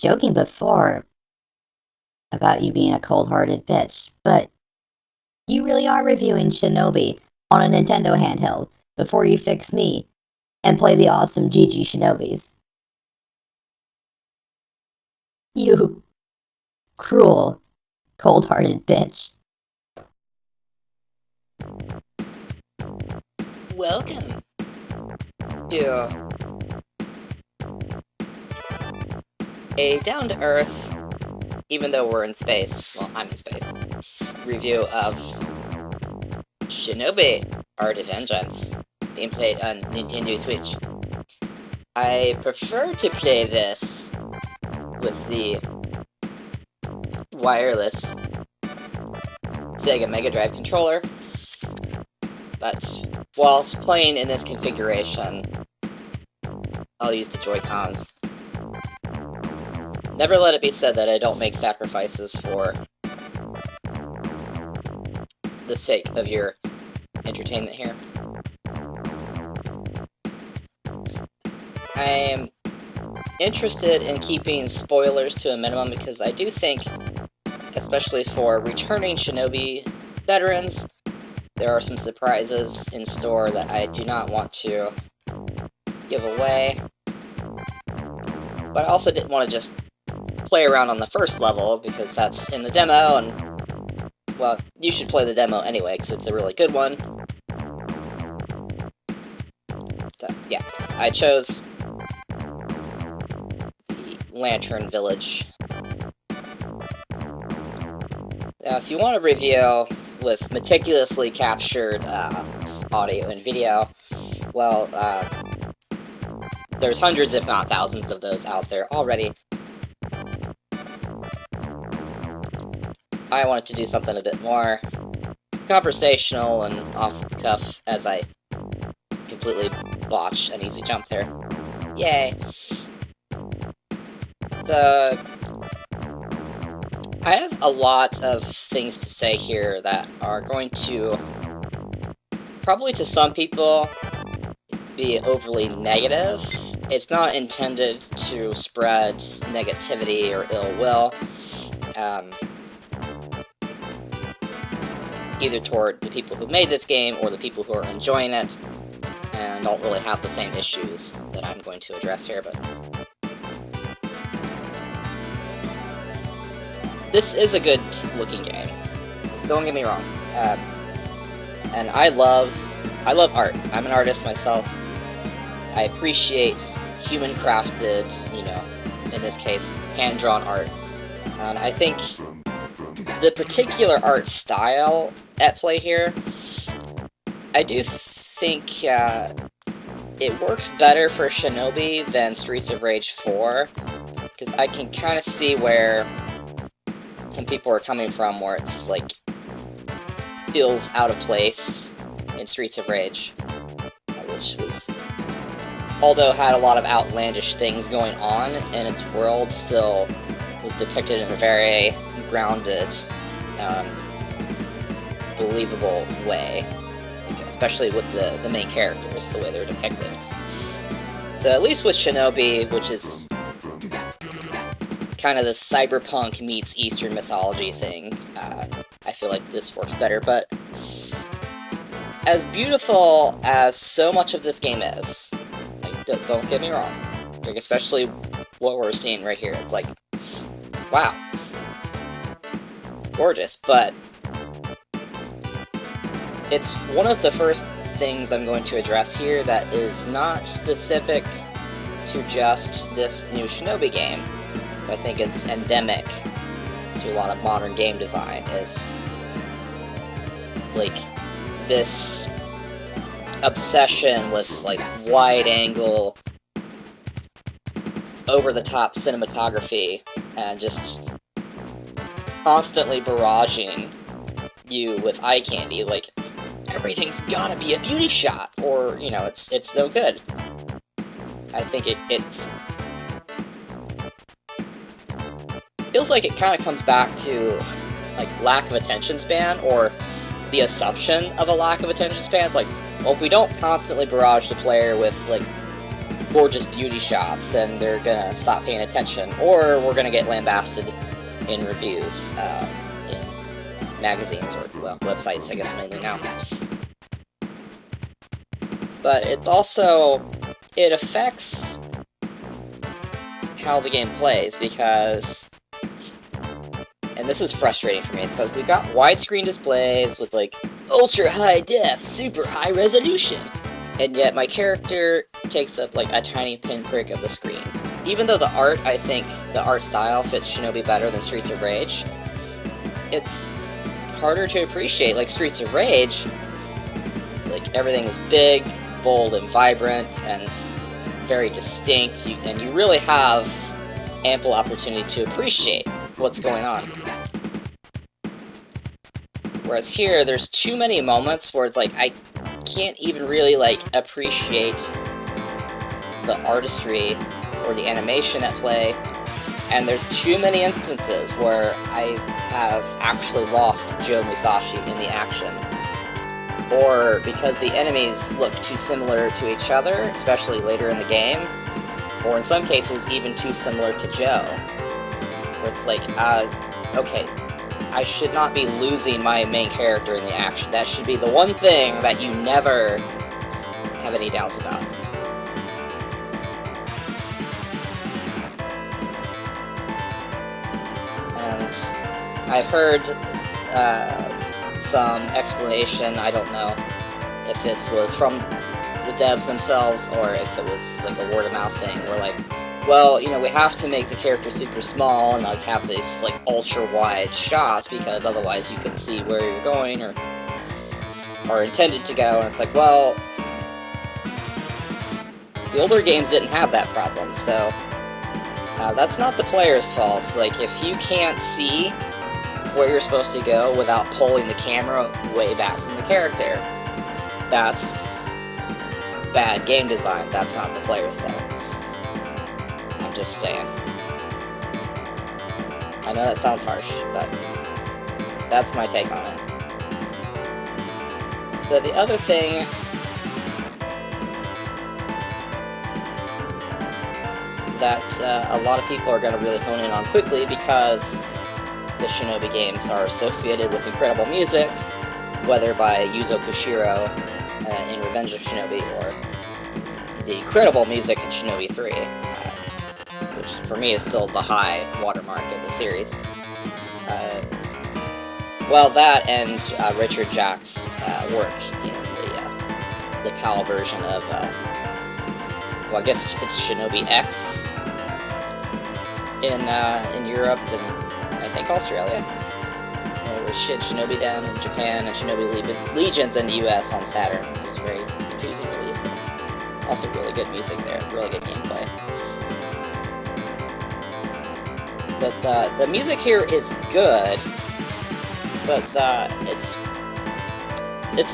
joking before about you being a cold-hearted bitch, but you really are reviewing Shinobi on a Nintendo handheld before you fix me and play the awesome GG Shinobis. You cruel, cold-hearted bitch. Welcome to a down-to-earth, even though we're in space, well, I'm in space, review of Shinobi Art of Vengeance, being played on Nintendo Switch. I prefer to play this with the wireless Sega Mega Drive controller, but whilst playing in this configuration, I'll use the Joy-Cons. Never let it be said that I don't make sacrifices for the sake of your entertainment here. I am interested in keeping spoilers to a minimum because I do think, especially for returning Shinobi veterans, there are some surprises in store that I do not want to give away. But I also didn't want to just play around on the first level, because that's in the demo, and, well, you should play the demo anyway, because it's a really good one. So, yeah, I chose the Lantern Village. Now, if you want a review with meticulously captured audio and video, well, there's hundreds, if not thousands, of those out there already. I wanted to do something a bit more conversational and off the cuff, as I completely botched an easy jump there. Yay! So, I have a lot of things to say here that are going to, probably to some people, be overly negative. It's not intended to spread negativity or ill will, either toward the people who made this game or the people who are enjoying it, and don't really have the same issues that I'm going to address here, but this is a good looking game. Don't get me wrong. And I love art. I'm an artist myself. I appreciate human-crafted, in this case, hand-drawn art. And I think the particular art style at play here, I do think it works better for Shinobi than Streets of Rage 4, because I can kind of see where some people are coming from, where it's, like, feels out of place in Streets of Rage, which was, although had a lot of outlandish things going on in its world, still was depicted in a very grounded and believable way, especially with the main characters, the way they're depicted. So at least with Shinobi, which is kind of the cyberpunk meets Eastern mythology thing, I feel like this works better, but as beautiful as so much of this game is, like, don't get me wrong, like, especially what we're seeing right here, it's like, wow, gorgeous, but it's one of the first things I'm going to address here that is not specific to just this new Shinobi game. I think it's endemic to a lot of modern game design, is, like, this obsession with, like, wide-angle, over-the-top cinematography, and just constantly barraging you with eye candy, like, everything's gotta be a beauty shot, or, it's no good. I think it's feels like it kind of comes back to, like, lack of attention span, or the assumption of a lack of attention span. It's like, well, if we don't constantly barrage the player with, like, gorgeous beauty shots, then they're gonna stop paying attention, or we're gonna get lambasted in reviews, in magazines, or, well, websites, I guess, mainly now. But it's also, it affects how the game plays, because, and this is frustrating for me, because we got widescreen displays with, like, ultra high def, super high resolution, and yet my character takes up, like, a tiny pinprick of the screen. Even though the art, I think, the art style fits Shinobi better than Streets of Rage, it's harder to appreciate. Like, Streets of Rage, like, everything is big, bold, and vibrant, and very distinct, and you really have ample opportunity to appreciate what's going on. Whereas here, there's too many moments where it's like, I can't even really, like, appreciate the artistry or the animation at play, and there's too many instances where I have actually lost Joe Musashi in the action. Or because the enemies look too similar to each other, especially later in the game, or in some cases even too similar to Joe. Where it's like, okay, I should not be losing my main character in the action. That should be the one thing that you never have any doubts about. And I've heard some explanation, I don't know if this was from the devs themselves or if it was like a word-of-mouth thing, where like, well, you know, we have to make the character super small and like have these like ultra-wide shots because otherwise you couldn't see where you're going or intended to go, and it's like, well, the older games didn't have that problem, so that's not the player's fault. Like, if you can't see where you're supposed to go without pulling the camera way back from the character, that's bad game design. That's not the player's fault. I'm just saying. I know that sounds harsh, but that's my take on it. So the other thing that a lot of people are going to really hone in on quickly, because the Shinobi games are associated with incredible music, whether by Yuzo Koshiro in Revenge of Shinobi, or the incredible music in Shinobi III, which for me is still the high watermark of the series. Well, that and Richard Jack's work in the PAL version of, well, I guess it's Shinobi X in Europe and I think Australia. It was Shinobi Den in Japan and Shinobi Legions in the US on Saturn. It was a very confusing release, but also really good music there, really good gameplay. But the music here is good, but it's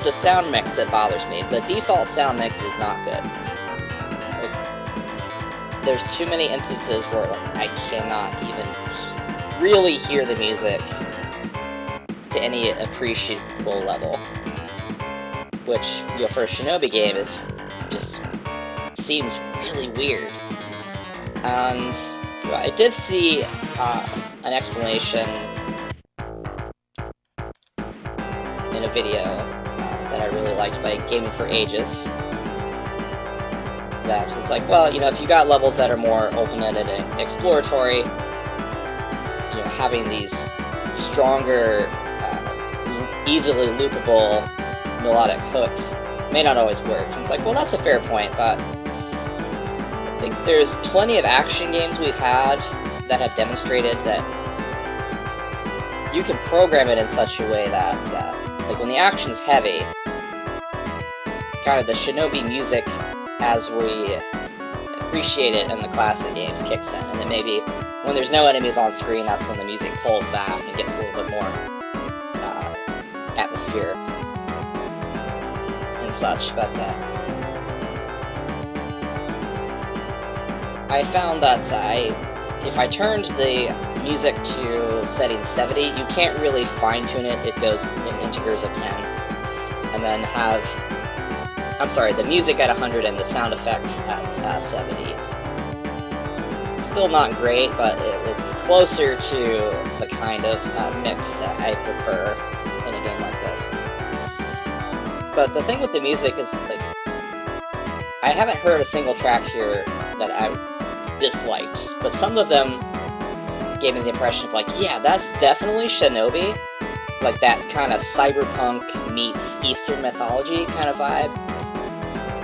the sound mix that bothers me. The default sound mix is not good. There's too many instances where like, I cannot even really hear the music to any appreciable level, which, you know, for a Shinobi game is just seems really weird. And you know, I did see an explanation in a video that I really liked by Gaming for Ages. That was like, well, you know, if you got levels that are more open-ended and exploratory, you know, having these stronger, easily loopable melodic hooks may not always work. And it's like, well, that's a fair point, but I think there's plenty of action games we've had that have demonstrated that you can program it in such a way that, like, when the action's heavy, kind of the Shinobi music as we appreciate it in the classic games kicks in, and then maybe when there's no enemies on screen, that's when the music pulls back and gets a little bit more atmospheric and such. But I found that if I turned the music to setting 70, you can't really fine-tune it. It goes in integers of 10, and then have I'm sorry, the music at 100 and the sound effects at 70. Still not great, but it was closer to the kind of mix that I prefer in a game like this. But the thing with the music is, like, I haven't heard a single track here that I disliked, but some of them gave me the impression of, like, yeah, that's definitely Shinobi. Like, that kind of cyberpunk meets Eastern mythology kind of vibe,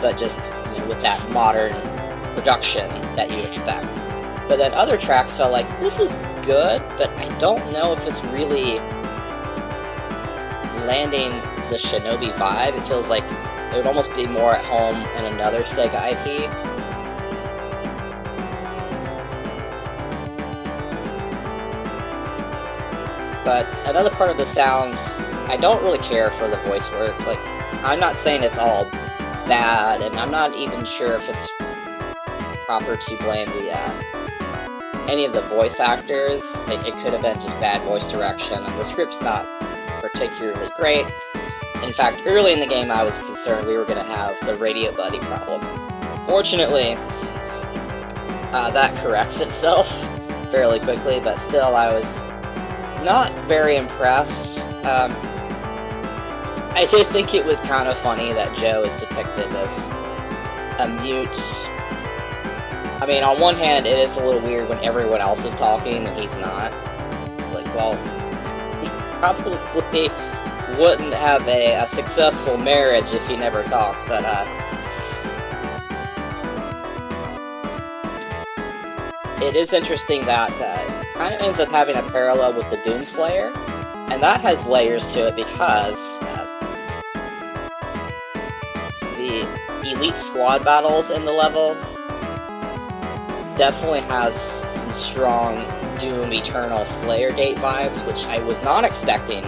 but just, you know, with that modern production that you expect. But then other tracks felt like, this is good, but I don't know if it's really landing the Shinobi vibe. It feels like it would almost be more at home in another Sega IP. But another part of the sound, I don't really care for the voice work. Like, I'm not saying it's all bad, and I'm not even sure if it's proper to blame any of the voice actors. Like, it could have been just bad voice direction, and the script's not particularly great. In fact, early in the game I was concerned we were going to have the radio buddy problem. Fortunately, that corrects itself fairly quickly, but still I was not very impressed. I did think it was kind of funny that Joe is depicted as a mute. I mean, on one hand, it is a little weird when everyone else is talking and he's not. It's like, well, he probably wouldn't have a successful marriage if he never talked, but, it is interesting that kind of ends up having a parallel with the Doomslayer, and that has layers to it because the elite squad battles in the levels definitely has some strong Doom Eternal Slayer Gate vibes, which I was not expecting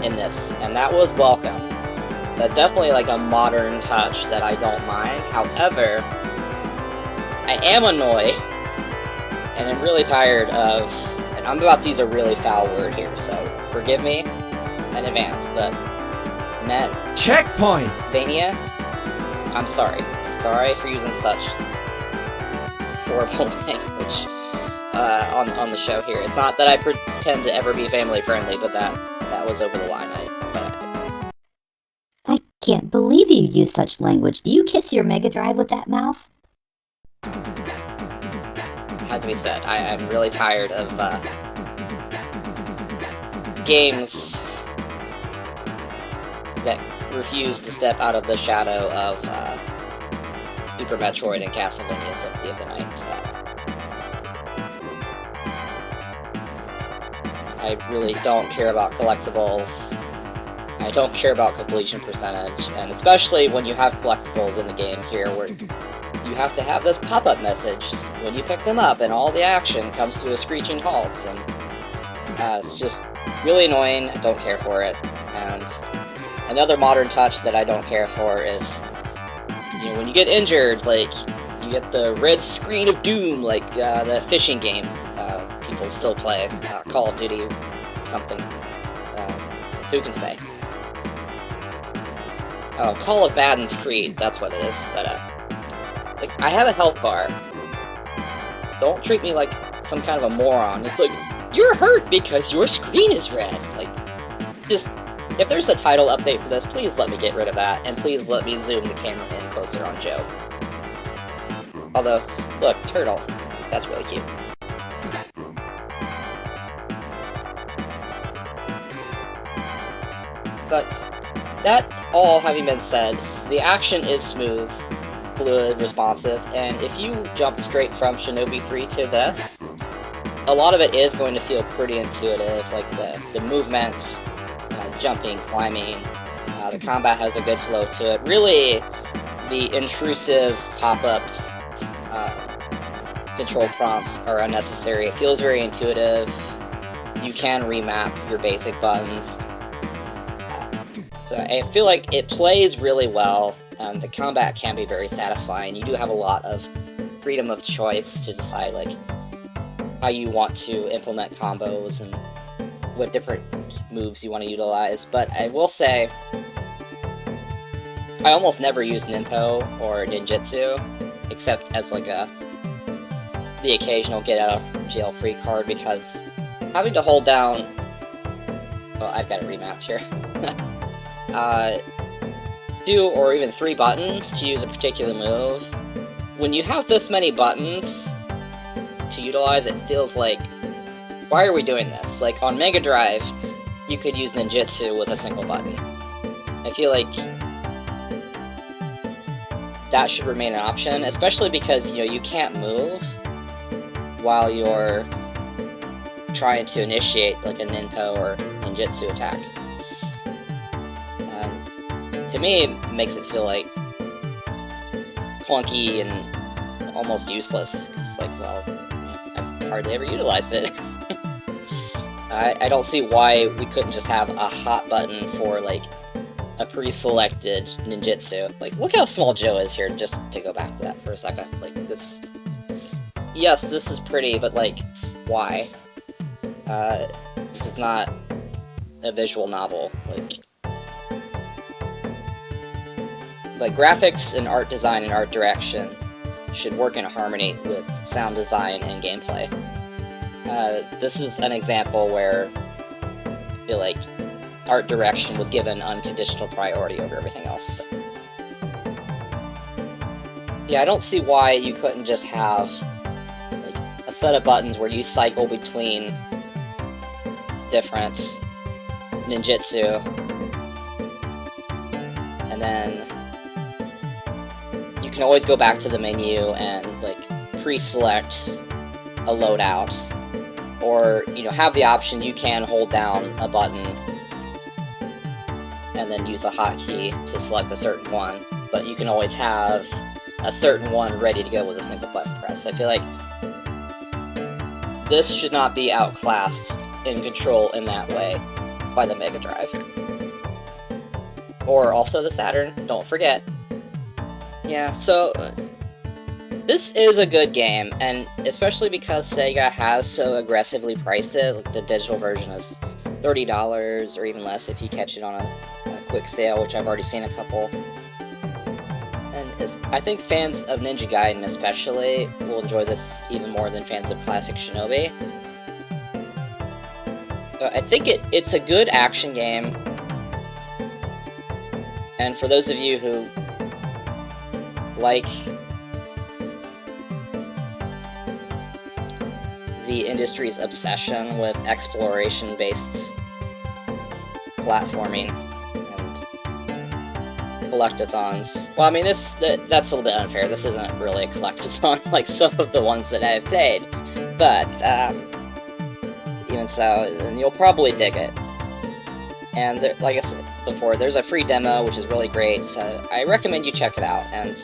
in this, and that was welcome. That's definitely like a modern touch that I don't mind. However, I am annoyed, and I'm really tired of, and I'm about to use a really foul word here, so forgive me in advance, but Checkpoint! Vania? I'm sorry. I'm sorry for using such horrible language on the show here. It's not that I pretend to ever be family friendly, but that was over the line. I can't believe you use such language. Do you kiss your Mega Drive with that mouth? Had to be said. I'm really tired of games that refuse to step out of the shadow of Super Metroid and Castlevania Symphony of the Night. I really don't care about collectibles. I don't care about completion percentage, and especially when you have collectibles in the game here where you have to have this pop-up message when you pick them up and all the action comes to a screeching halt, and it's just really annoying. I don't care for it. And another modern touch that I don't care for is, you know, when you get injured, like, you get the red screen of doom, like the fishing game people still play, Call of Duty something. Who can say? Oh, Call of Madden's Creed, that's what it is. But like, I have a health bar. Don't treat me like some kind of a moron. It's like, you're hurt because your screen is red. Like, just, if there's a title update for this, please let me get rid of that, and please let me zoom the camera in closer on Joe. Although, look, Turtle. That's really cute. But, that all having been said, the action is smooth, fluid, responsive, and if you jump straight from Shinobi 3 to this, a lot of it is going to feel pretty intuitive, like the movement, jumping, climbing, the combat has a good flow to it. Really, the intrusive pop-up control prompts are unnecessary. It feels very intuitive. You can remap your basic buttons. So I feel like it plays really well, and the combat can be very satisfying. You do have a lot of freedom of choice to decide, like, how you want to implement combos and what different moves you want to utilize. But I will say, I almost never use Ninpo or Ninjutsu, except as like the occasional get out of jail free card, because having to hold down, well, I've got it remapped here, 2 or even 3 buttons to use a particular move. When you have this many buttons to utilize, it feels like, why are we doing this? Like, on Mega Drive, you could use Ninjutsu with a single button. I feel like that should remain an option, especially because, you know, you can't move while you're trying to initiate, like, a Ninpo or Ninjutsu attack. To me, it makes it feel, like, clunky and almost useless, because, like, well, I've hardly ever utilized it. I don't see why we couldn't just have a hot button for, like, a pre-selected ninjutsu. Like, look how small Joe is here, just to go back to that for a second. Like, this... Yes, this is pretty, but, like, why? This is not a visual novel. Like, graphics and art design and art direction should work in harmony with sound design and gameplay. This is an example where I feel like art direction was given unconditional priority over everything else. But yeah, I don't see why you couldn't just have like a set of buttons where you cycle between different ninjutsu, and then you can always go back to the menu and like pre-select a loadout, or you know, have the option you can hold down a button and then use a hotkey to select a certain one, but you can always have a certain one ready to go with a single button press. I feel like this should not be outclassed in control in that way by the Mega Drive. Or also the Saturn, don't forget. Yeah, so this is a good game, and especially because Sega has so aggressively priced it. Like, the digital version is $30 or even less if you catch it on a quick sale, which I've already seen a couple. And I think fans of Ninja Gaiden especially will enjoy this even more than fans of classic Shinobi. But I think it's a good action game, and for those of you who like the industry's obsession with exploration-based platforming and collectathons. Well, I mean, that's a little bit unfair. This isn't really a collectathon like some of the ones that I've played, but even so, you'll probably dig it. And there, like I said before, there's a free demo, which is really great, so I recommend you check it out. And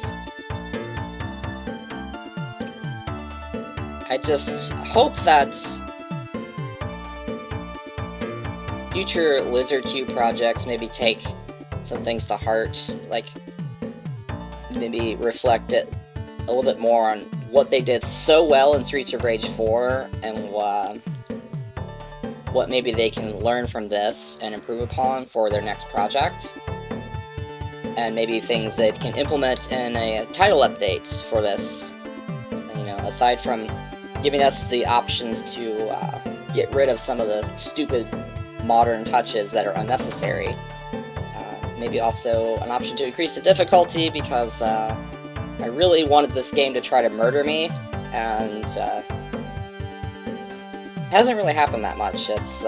I just hope that future Lizard Cube projects maybe take some things to heart, like maybe reflect it a little bit more on what they did so well in Streets of Rage 4, and what maybe they can learn from this and improve upon for their next project. And maybe things they can implement in a title update for this. You know, aside from giving us the options to get rid of some of the stupid modern touches that are unnecessary. Maybe also an option to increase the difficulty, because I really wanted this game to try to murder me, and hasn't really happened that much. It's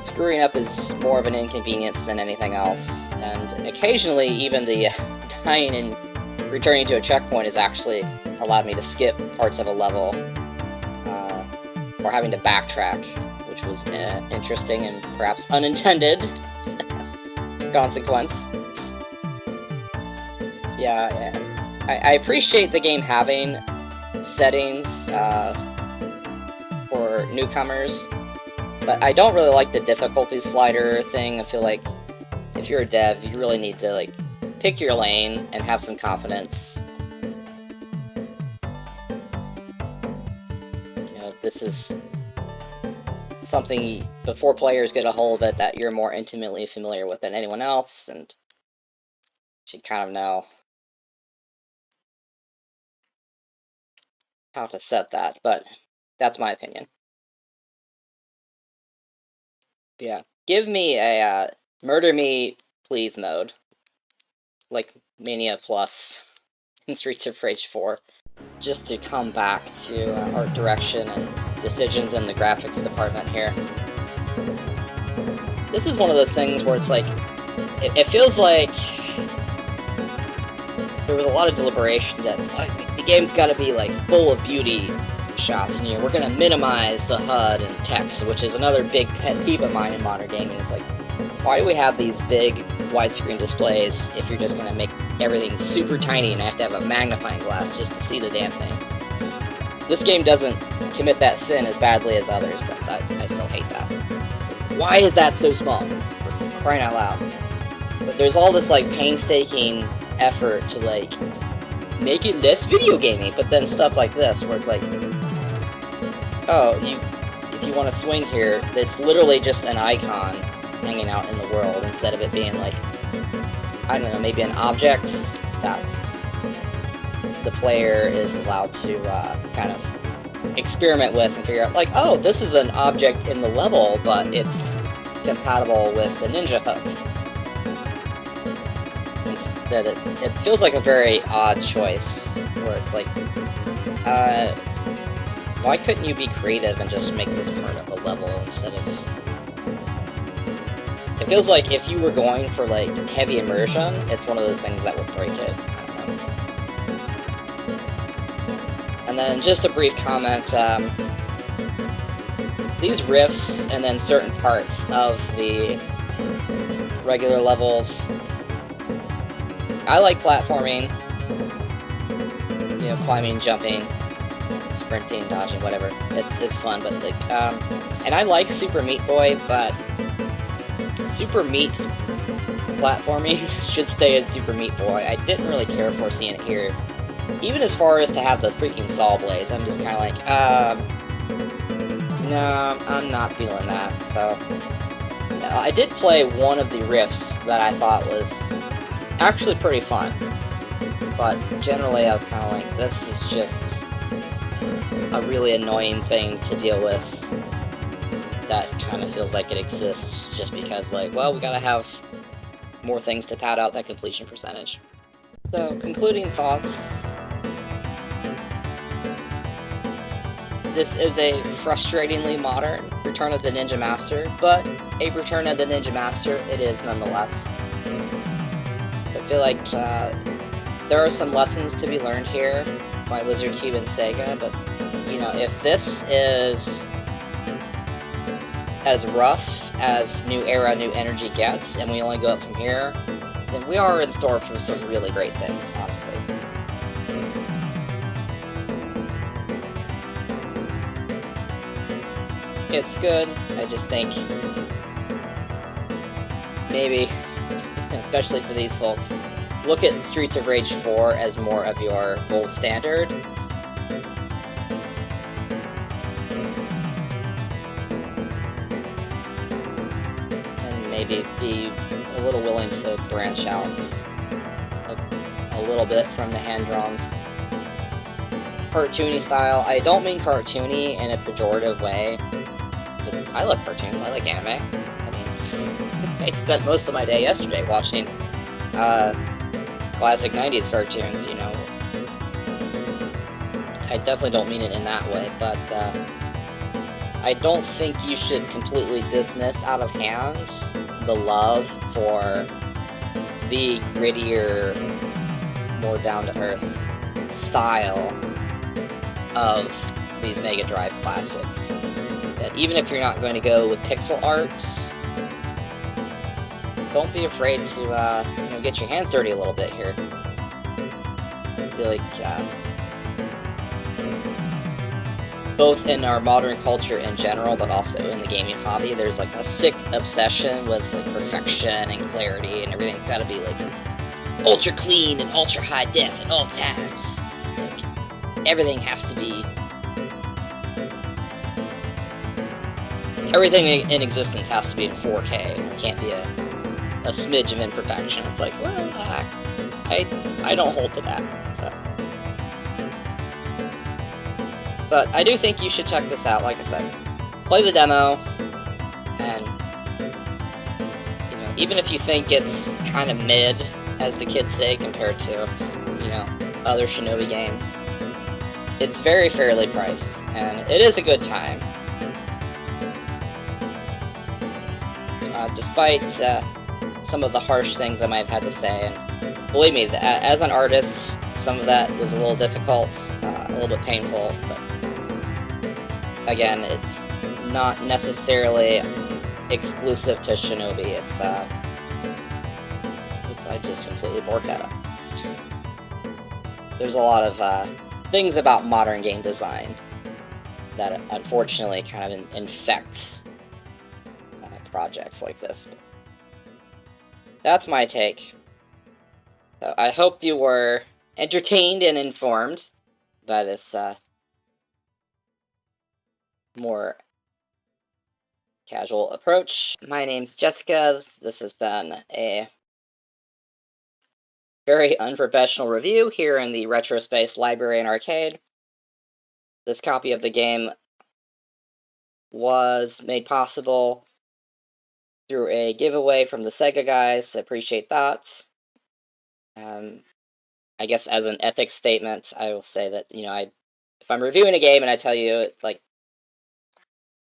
screwing up is more of an inconvenience than anything else, and occasionally even the dying and returning to a checkpoint has actually allowed me to skip parts of a level, or having to backtrack, which was interesting and perhaps unintended consequence. Yeah, I appreciate the game having settings for newcomers, but I don't really like the difficulty slider thing. I feel like if you're a dev, you really need to like pick your lane and have some confidence. You know, this is something before players get a hold of it that you're more intimately familiar with than anyone else, and should kind of know how to set that, but that's my opinion. Yeah. Give me a murder me please mode, like Mania Plus in Streets of Rage 4, just to come back to art direction and decisions in the graphics department here. This is one of those things where it's like, it feels like there was a lot of deliberation that's like, the game's gotta be like full of beauty shots, and we're gonna minimize the HUD and text, which is another big pet peeve of mine in modern gaming. It's like, why do we have these big widescreen displays if you're just gonna make everything super tiny and I have to have a magnifying glass just to see the damn thing? This game doesn't commit that sin as badly as others, but I still hate that. Why is that so small? For crying out loud. But there's all this like painstaking effort to like make it less video gaming, but then stuff like this where it's like, oh, if you want to swing here, it's literally just an icon hanging out in the world instead of it being like, I don't know, maybe an object that's the player is allowed to kind of experiment with and figure out, like, oh, this is an object in the level, but it's compatible with the ninja hook. Instead, it feels like a very odd choice, where it's like, why couldn't you be creative and just make this part of the level instead of... It feels like if you were going for, like, heavy immersion, it's one of those things that would break it. I don't know. And then just a brief comment, these riffs and then certain parts of the regular levels, I like platforming, you know, climbing, jumping, sprinting, dodging, whatever. It's fun, but like, and I like Super Meat Boy, but Super Meat platforming should stay in Super Meat Boy. I didn't really care for seeing it here. Even as far as to have the freaking saw blades, I'm just kind of like, no, I'm not feeling that, so... I did play one of the riffs that I thought was actually pretty fun, but generally I was kind of like, this is just a really annoying thing to deal with that kind of feels like it exists just because, like, well, we gotta have more things to pad out that completion percentage. So, concluding thoughts. This is a frustratingly modern Return of the Ninja Master, but a Return of the Ninja Master it is nonetheless. So I feel like there are some lessons to be learned here by Lizard Cube and Sega, but, you know, if this is as rough as New Era, New Energy gets, and we only go up from here, then we are in store for some really great things, honestly. It's good, I just think maybe, especially for these folks, look at Streets of Rage 4 as more of your gold standard. And maybe be a little willing to branch out a little bit from the hand-drawns. Cartoony style. I don't mean cartoony in a pejorative way, because I love cartoons, I like anime. I mean, I spent most of my day yesterday watching classic 90s cartoons, you know. I definitely don't mean it in that way, but I don't think you should completely dismiss out of hand the love for the grittier, more down-to-earth style of these Mega Drive classics. That even if you're not going to go with pixel art, don't be afraid to, you know, get your hands dirty a little bit here. I feel like, both in our modern culture in general, but also in the gaming hobby, there's like a sick obsession with like perfection and clarity, and everything's gotta be like ultra clean and ultra high def at all times. Like, everything has to be... Everything in existence has to be in 4K. There can't be a smidge of imperfection. It's like, well, I don't hold to that, so. But I do think you should check this out, like I said. Play the demo, and, you know, even if you think it's kind of mid, as the kids say, compared to, you know, other Shinobi games, it's very fairly priced, and it is a good time. Despite some of the harsh things I might have had to say, and believe me, as an artist, some of that was a little difficult, a little bit painful, but again, it's not necessarily exclusive to Shinobi. It's, oops, I just completely borked that up. There's a lot of things about modern game design that unfortunately kind of infects projects like this. That's my take. So I hope you were entertained and informed by this more casual approach. My name's Jessica. This has been a very unprofessional review here in the Retro Space Library and Arcade. This copy of the game was made possible through a giveaway from the Sega guys. I appreciate that. I guess as an ethics statement, I will say that, you know, if I'm reviewing a game and I tell you, like,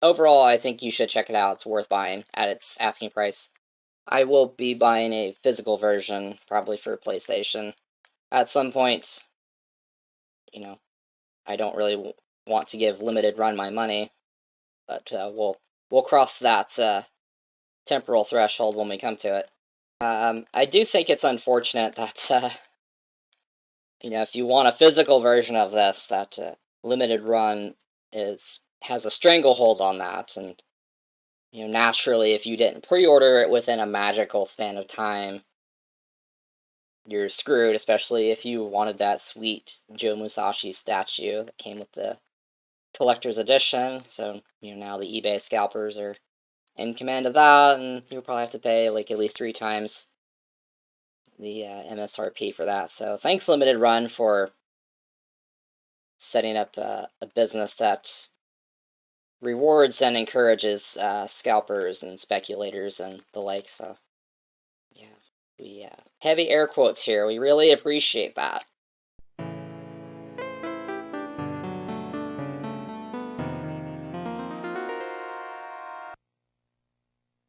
overall, I think you should check it out. It's worth buying at its asking price. I will be buying a physical version, probably for PlayStation, at some point. You know, I don't really want to give Limited Run my money, but we'll cross that temporal threshold when we come to it. I do think it's unfortunate that, you know, if you want a physical version of this, that Limited Run has a stranglehold on that, and, you know, naturally, if you didn't pre-order it within a magical span of time, you're screwed, especially if you wanted that sweet Joe Musashi statue that came with the collector's edition. So, you know, now the eBay scalpers are in command of that, and you'll probably have to pay, like, at least 3 times the MSRP for that. So, thanks, Limited Run, for setting up a business that rewards and encourages scalpers and speculators and the like. So, yeah, we heavy air quotes here. We really appreciate that.